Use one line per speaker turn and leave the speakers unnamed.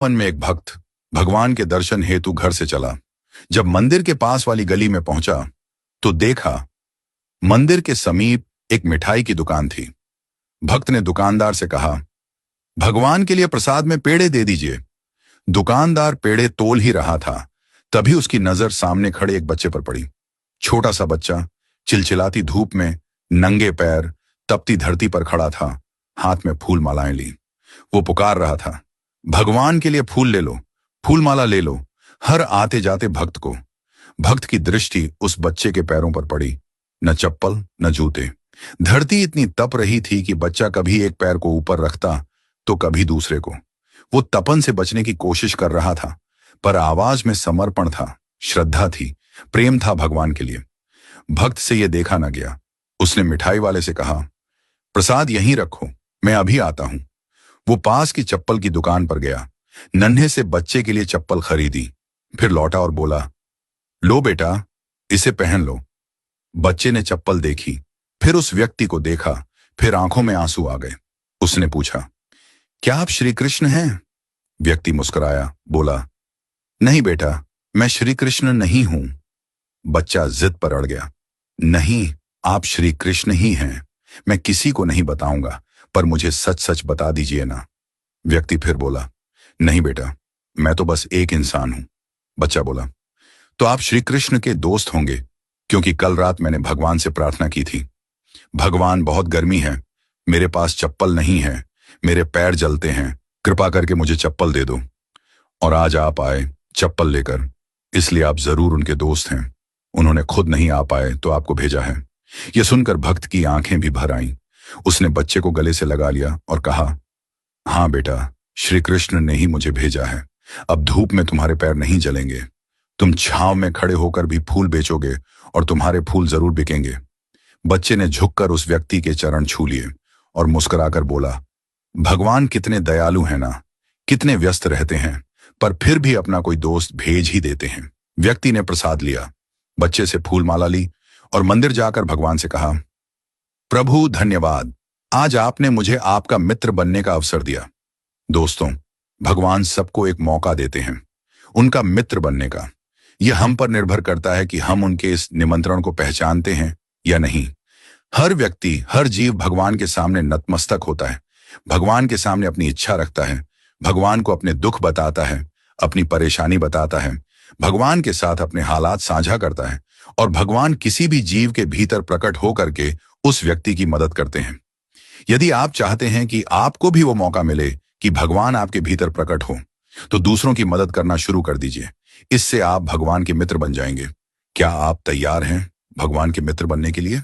One में एक भक्त भगवान के दर्शन हेतु घर से चला। जब मंदिर के पास वाली गली में पहुंचा तो देखा मंदिर के समीप एक मिठाई की दुकान थी। भक्त ने दुकानदार से कहा, भगवान के लिए प्रसाद में पेड़े दे दीजिए। दुकानदार पेड़े तोल ही रहा था, तभी उसकी नजर सामने खड़े एक बच्चे पर पड़ी। छोटा सा बच्चा चिलचिलाती धूप में नंगे पैर तपती धरती पर खड़ा था, हाथ में फूल मालाएं ली। वो पुकार रहा था, भगवान के लिए फूल ले लो, फूल माला ले लो। हर आते जाते भक्त की दृष्टि उस बच्चे के पैरों पर पड़ी। न चप्पल न जूते। धरती इतनी तप रही थी कि बच्चा कभी एक पैर को ऊपर रखता तो कभी दूसरे को। वो तपन से बचने की कोशिश कर रहा था, पर आवाज में समर्पण था, श्रद्धा थी, प्रेम था भगवान के लिए। भक्त से यह देखा न गया। उसने मिठाई वाले से कहा, प्रसाद यहीं रखो, मैं अभी आता हूं। वो पास की चप्पल की दुकान पर गया, नन्हे से बच्चे के लिए चप्पल खरीदी, फिर लौटा और बोला, लो बेटा, इसे पहन लो। बच्चे ने चप्पल देखी, फिर उस व्यक्ति को देखा, फिर आंखों में आंसू आ गए। उसने पूछा, क्या आप श्री कृष्ण हैं? व्यक्ति मुस्कुराया, बोला, नहीं बेटा, मैं श्री कृष्ण नहीं हूं। बच्चा जिद पर अड़ गया, नहीं, आप श्री कृष्ण ही हैं। मैं किसी को नहीं बताऊंगा, पर मुझे सच सच बता दीजिए ना। व्यक्ति फिर बोला, नहीं बेटा, मैं तो बस एक इंसान हूं। बच्चा बोला, तो आप श्री कृष्ण के दोस्त होंगे, क्योंकि कल रात मैंने भगवान से प्रार्थना की थी। भगवान, बहुत गर्मी है, मेरे पास चप्पल नहीं है, मेरे पैर जलते हैं, कृपा करके मुझे चप्पल दे दो। और आज आप आए चप्पल लेकर, इसलिए आप जरूर उनके दोस्त हैं। उन्होंने खुद नहीं आ पाए तो आपको भेजा है। यह सुनकर भक्त की आंखें भी भर आईं। उसने बच्चे को गले से लगा लिया और कहा, हाँ बेटा, श्री कृष्ण ने ही मुझे भेजा है। अब धूप में तुम्हारे पैर नहीं जलेंगे। तुम छांव में खड़े होकर भी फूल बेचोगे और तुम्हारे फूल जरूर बिकेंगे। बच्चे ने झुककर उस व्यक्ति के चरण छू लिए और मुस्कुराकर बोला, भगवान कितने दयालु हैं ना, कितने व्यस्त रहते हैं, पर फिर भी अपना कोई दोस्त भेज ही देते हैं। व्यक्ति ने प्रसाद लिया, बच्चे से फूल माला ली और मंदिर जाकर भगवान से कहा, प्रभु धन्यवाद, आज आपने मुझे आपका मित्र बनने का अवसर दिया। दोस्तों, भगवान सबको एक मौका देते हैं उनका मित्र बनने का। यह हम पर निर्भर करता है कि हम उनके इस निमंत्रण को पहचानते हैं या नहीं। हर व्यक्ति, हर जीव भगवान के सामने नतमस्तक होता है, भगवान के सामने अपनी इच्छा रखता है, भगवान को अपने दुख बताता है, अपनी परेशानी बताता है, भगवान के साथ अपने हालात साझा करता है, और भगवान किसी भी जीव के भीतर प्रकट होकर के उस व्यक्ति की मदद करते हैं। यदि आप चाहते हैं कि आपको भी वो मौका मिले कि भगवान आपके भीतर प्रकट हो, तो दूसरों की मदद करना शुरू कर दीजिए। इससे आप भगवान के मित्र बन जाएंगे। क्या आप तैयार हैं भगवान के मित्र बनने के लिए?